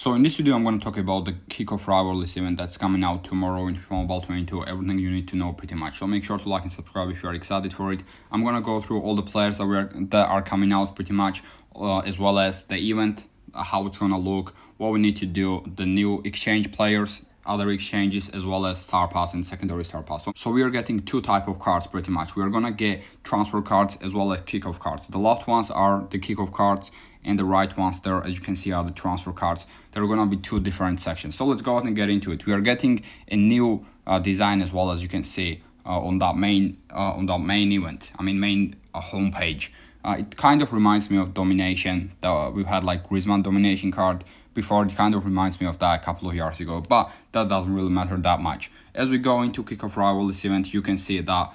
So in this video, I'm going to talk about the Kickoff Rivalries event that's coming out tomorrow in FIFA Mobile 22, everything you need to know pretty much. So make sure to like and subscribe if you are excited for it. I'm going to go through all the players that are coming out pretty much, as well as the event, how it's going to look, what we need to do, the new exchange players, other exchanges, as well as star pass and secondary star pass. So we are getting two type of cards pretty much. We are going to get transfer cards as well as kickoff cards. The left ones are the kickoff cards, and the right ones there, as you can see, are the transfer cards. There are going to be two different sections. So let's go ahead and get into it. We are getting a new design as well, as you can see on that main event. Main homepage. It kind of reminds me of Domination. We've had like Griezmann Domination card before. It kind of reminds me of that a couple of years ago, but that doesn't really matter that much. As we go into Kickoff Rivalries event, you can see that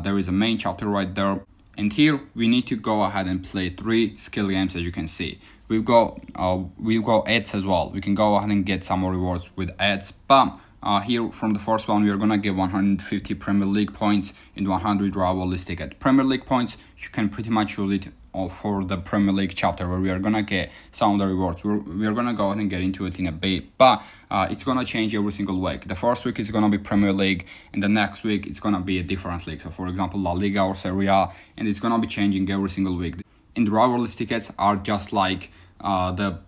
there is a main chapter right there. And here we need to go ahead and play 3 skill games, as you can see. We've got ads as well. We can go ahead and get some more rewards with ads. But here from the first one, we are gonna get 150 Premier League points and 100 rivalries ticket. Premier League points, you can pretty much use it for the Premier League chapter, where we are gonna get some of the rewards. We are gonna go ahead and get into it in a bit, but it's gonna change every single week. The first week is gonna be Premier League, and the next week it's gonna be a different league. So for example, La Liga or Serie A, and it's gonna be changing every single week. And the rivalries tickets are just like the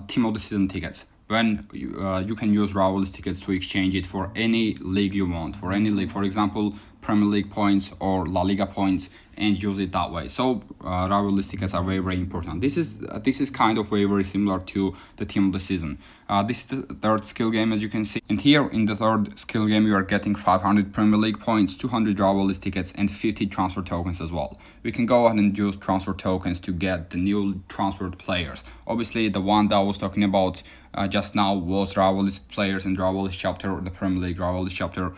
team of the season tickets. When you can use rivalries tickets to exchange it for any league you want, for any league, for example, Premier League points or La Liga points, and use it that way. So rivalries tickets are very, very important. This is kind of very, very similar to the team of the season. This is the third skill game, as you can see. And here in the third skill game, you are getting 500 Premier League points, 200 rivalries tickets, and 50 transfer tokens as well. We can go ahead and use transfer tokens to get the new transferred players. Obviously, the one that I was talking about just now was rivalries players and rivalries chapter, the Premier League rivalries chapter.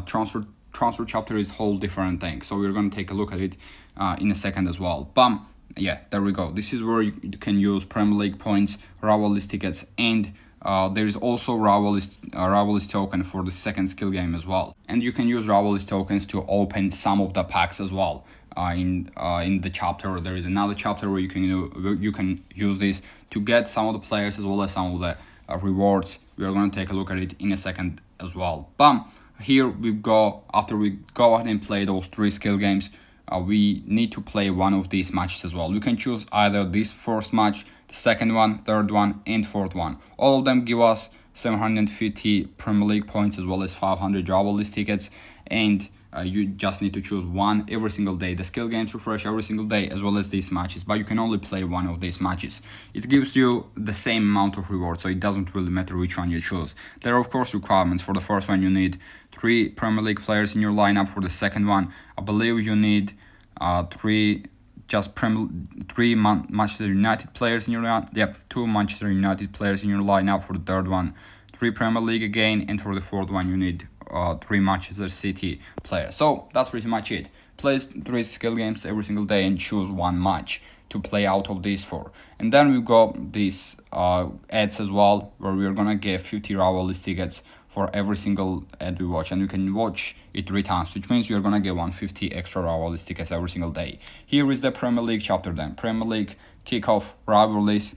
Transfer chapter is whole different thing, so we're going to take a look at it in a second as well. But yeah, there we go. This is where you can use Premier League points, rivalries tickets, and there is also rivalries token for the second skill game as well. And you can use rivalries tokens to open some of the packs as well. In the chapter, there is another chapter where you can use this to get some of the players as well as some of the rewards. We are going to take a look at it in a second as well. But here after we go ahead and play those 3 skill games, we need to play one of these matches as well. We can choose either this first match, the second one, third one, and fourth one. All of them give us 750 Premier League points as well as 500 rivalries tickets, and you just need to choose one every single day. The skill games refresh every single day, as well as these matches, but you can only play one of these matches. It gives you the same amount of rewards, so it doesn't really matter which one you choose. There are of course requirements. For the first one, you need 3 Premier League players in your lineup. For the second one, I believe you need 3 Manchester United players in your lineup. Yep, 2 Manchester United players in your lineup. For the third one, 3 Premier League again, and for the fourth one, you need 3 Manchester City players. So that's pretty much it. Play 3 skill games every single day and choose one match to play out of these 4. And then we got these ads as well, where we are gonna get 50 rivalries tickets for every single ad we watch, and you can watch it 3 times, which means you're gonna get 150 extra rivalries tickets every single day. Here is the Premier League chapter then. Premier League Kickoff Rivalries.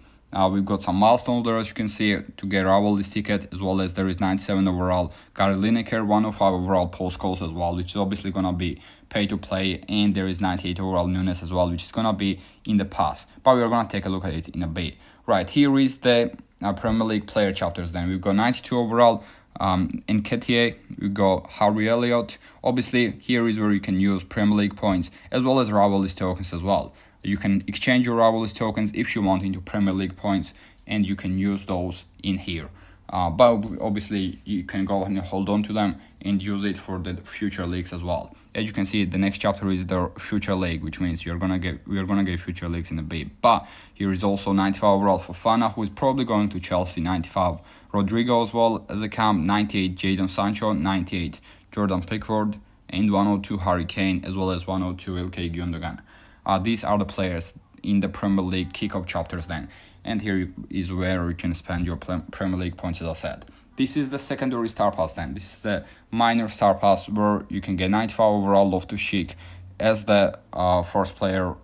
We've got some milestones there, as you can see, to get rivalries ticket, as well as there is 97 overall Gary Lineker, 105 overall post calls as well, which is obviously gonna be pay to play, and there is 98 overall Nunes as well, which is gonna be in the pass. But we're gonna take a look at it in a bit. Right, here is the Premier League player chapters then. We've got 92 overall Nketiah, we got Harry Elliott. Obviously, here is where you can use Premier League points as well as rivalries tokens as well. You can exchange your rivalries tokens if you want into Premier League points, and you can use those in here. But obviously, you can go and hold on to them and use it for the future leagues as well. As you can see, the next chapter is the future league, which means we are gonna get future leagues in a bit. But here is also 95 overall Fofana, who is probably going to Chelsea. 95 Rodrigo as well as a camp. 98 Jadon Sancho, 98 Jordan Pickford, and 102 Harry Kane, as well as 102 Ilkay Gundogan. These are the players in the Premier League kickoff chapters then. And here is where you can spend your Premier League points, as I said. This is the secondary star pass then. This is the minor star pass, where you can get 95 overall Loftus-Cheek as the first player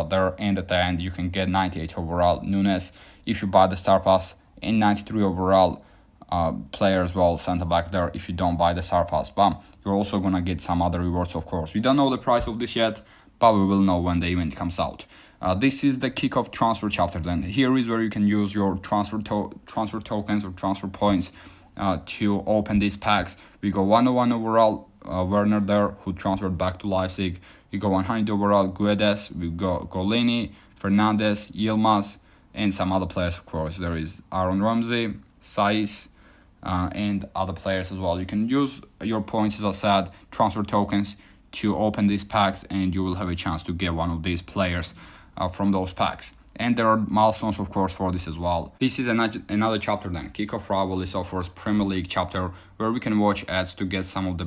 there, and at the end you can get 98 overall Nunes if you buy the star pass, and 93 overall player as well, center back there, if you don't buy the star pass. But you're also gonna get some other rewards, of course. We don't know the price of this yet, but we will know when the event comes out. This is the kickoff transfer chapter. Then here is where you can use your transfer tokens or transfer points to open these packs. We go 101 overall Werner there, who transferred back to Leipzig. We go 100 overall Guedes. We go Golini, Fernandez, Yilmaz, and some other players, of course. There is Aaron Ramsey, Saiz, and other players as well. You can use your points, as I said, transfer tokens, to open these packs, and you will have a chance to get one of these players from those packs. And there are milestones, of course, for this as well. This is another chapter then. Kickoff Rivalries offers Premier League chapter, where we can watch ads to get some of the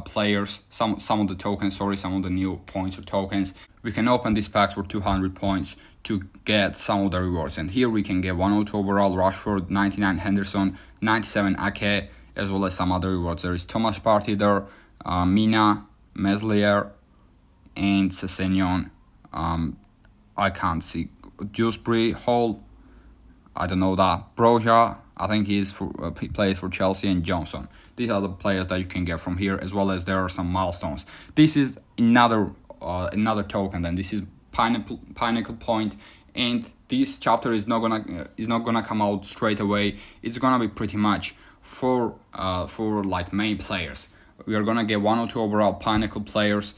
players, some of the tokens, some of the new points or tokens. We can open these packs for 200 points to get some of the rewards. And here we can get 102 overall Rashford, 99 Henderson, 97 Ake, as well as some other rewards. There is Thomas Partey there, Mina, Meslier, and Sessegnon. I can't see Dewsbury, Hall, I don't know that. Broja, I think he plays for Chelsea, and Johnson. These are the players that you can get from here, as well as there are some milestones. This is another token. Then this is Pinnacle Point, and this chapter is not gonna come out straight away. It's gonna be pretty much for like main players. We are gonna get 102 overall Pinnacle players.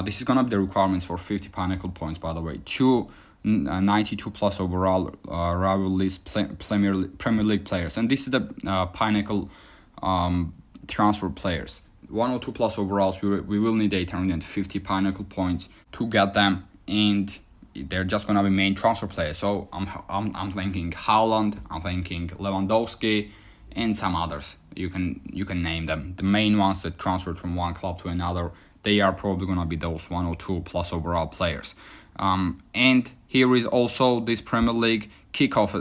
This is gonna be the requirements for 50 Pinnacle points, by the way. 92 plus overall Rivalries Premier League players, and this is the Pinnacle transfer players. 102 plus overalls. We will need 850 Pinnacle points to get them, and they're just gonna be main transfer players. So I'm thinking Haaland, I'm thinking Lewandowski, and some others. You can name them. The main ones that transferred from one club to another, they are probably gonna be those 102 plus overall players. And here is also this Premier League kickoff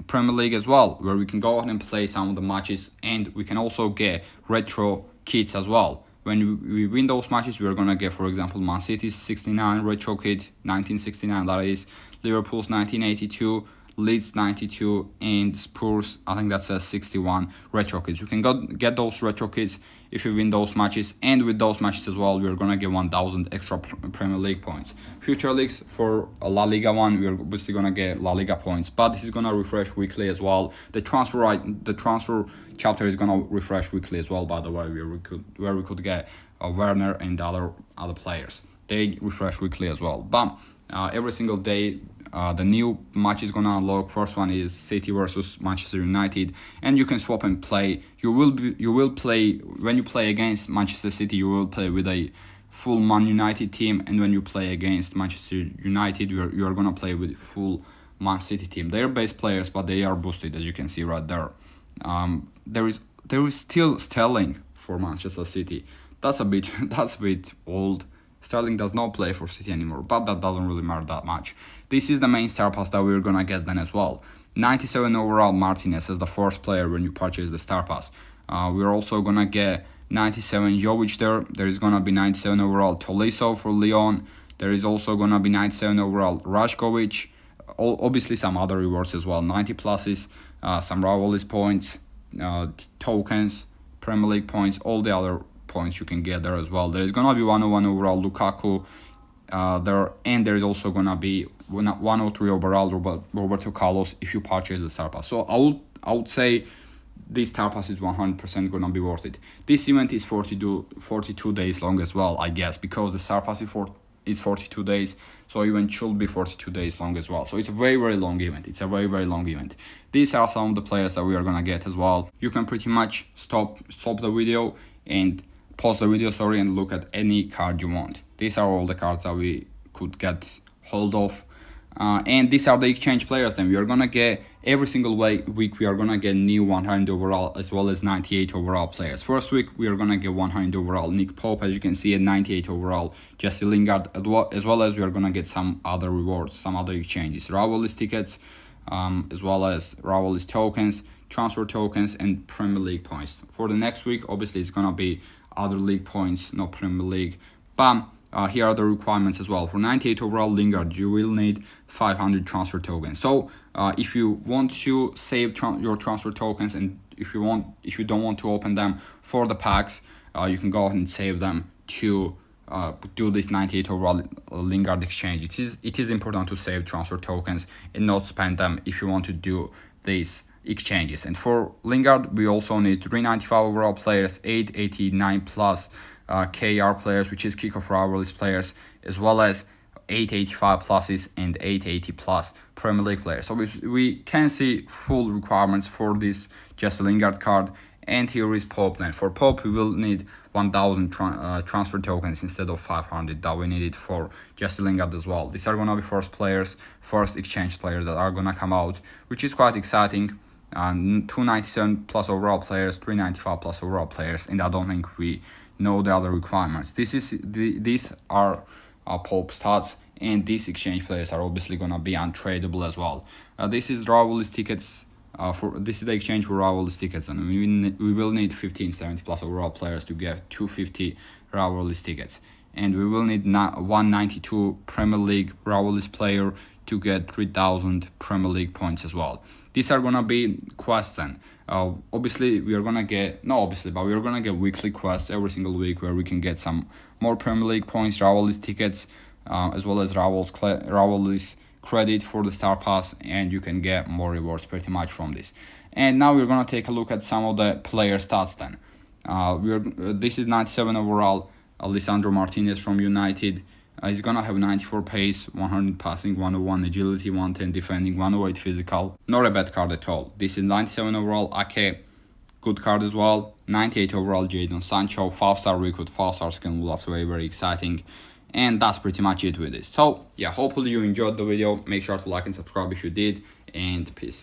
Premier League as well, where we can go ahead and play some of the matches, and we can also get retro kits as well. When we win those matches, we're gonna get, for example, Man City's 69 retro kit, 1969 that is, Liverpool's 1982, Leeds 92, and Spurs, I think that says 61 retro kits. You can get those retro kits if you win those matches, and with those matches as well, we're gonna get 1000 extra Premier League points. Future leagues for a La Liga one, we're obviously gonna get La Liga points, but this is gonna refresh weekly as well. The transfer chapter is gonna refresh weekly as well, by the way, where we could get Werner and other players. They refresh weekly as well, but every single day the new match is gonna unlock. First one is City versus Manchester United, and you can swap and play. You will play when you play against Manchester City. You will play with a full Man United team, and when you play against Manchester United, you are gonna play with full Man City team. They are base players, but they are boosted, as you can see right there. There is still Sterling for Manchester City. That's a bit old. Sterling does not play for City anymore, but that doesn't really matter that much. This is the main star pass that we're gonna get then as well. 97 overall Martinez as the first player when you purchase the star pass. We're also gonna get 97 Jovic there. There is gonna be 97 overall Tolisso for Lyon. There is also gonna be 97 overall Rajkovic. Obviously some other rewards as well. 90 pluses, some Rivalries points, tokens, Premier League points, all the other points you can get there as well. There is gonna be 101 overall Lukaku there, and there is also gonna be 103 overall Roberto Carlos if you purchase the star pass. So I would say this star pass is 100% gonna be worth it. This event is 42 days long as well, I guess, because the star pass is 42 days, so event should be 42 days long as well. So it's a very, very long event. It's a very, very long event. These are some of the players that we are gonna get as well. You can pretty much stop the video and pause the video, and look at any card you want. These are all the cards that we could get hold of. And these are the exchange players. Then we are gonna get every single week we are gonna get new 100 overall as well as 98 overall players. First week we are gonna get 100 overall Nick Pope, as you can see, at 98 overall Jesse Lingard, as well as we are gonna get some other rewards, some other exchanges, Rivalries tickets, as well as Rivalries tokens, transfer tokens, and Premier League points. For the next week, obviously it's gonna be other league points, no Premier League. But here are the requirements as well. For 98 overall Lingard, you will need 500 transfer tokens. So If you want to save your transfer tokens, and if you don't want to open them for the packs, you can go ahead and save them to do this 98 overall Lingard exchange. It is important to save transfer tokens and not spend them if you want to do these exchanges. And for Lingard, we also need 395 overall players, 889 plus KR players, which is Kickoff Rivalries players, as well as 885 pluses and 880 plus Premier League players. So we can see full requirements for this Jesse Lingard card. And here is Pope. Then for Pope, we will need 1,000 transfer tokens instead of 500 that we needed for Jesse Lingard as well. These are gonna be first exchange players that are gonna come out, which is quite exciting. 297 plus overall players, 395 plus overall players, and I don't think we know the other requirements. These are Pope stats, and these exchange players are obviously gonna be untradeable as well. This is rivalries tickets. This is the exchange for rivalries tickets, and we will need 1570 plus overall players to get 250 rivalries tickets, and we will need 192 Premier League rivalries player to get 3,000 Premier League points as well. These are gonna be quests, and obviously we are gonna get but we are gonna get weekly quests every single week where we can get some more Premier League points, rivalries tickets, as well as rivalries credit for the Star Pass, and you can get more rewards pretty much from this. And now we're gonna take a look at some of the player stats. Then this is 97 overall Lisandro Martinez from United. He's gonna have 94 pace, 100 passing, 101 agility, 110 defending, 108 physical. Not a bad card at all. This is 97 overall Ake, good card as well. 98 overall Jadon Sancho, 5-star recruit, 5-star skill, that's very exciting. And that's pretty much it with this. So yeah, hopefully you enjoyed the video. Make sure to like and subscribe if you did, and peace.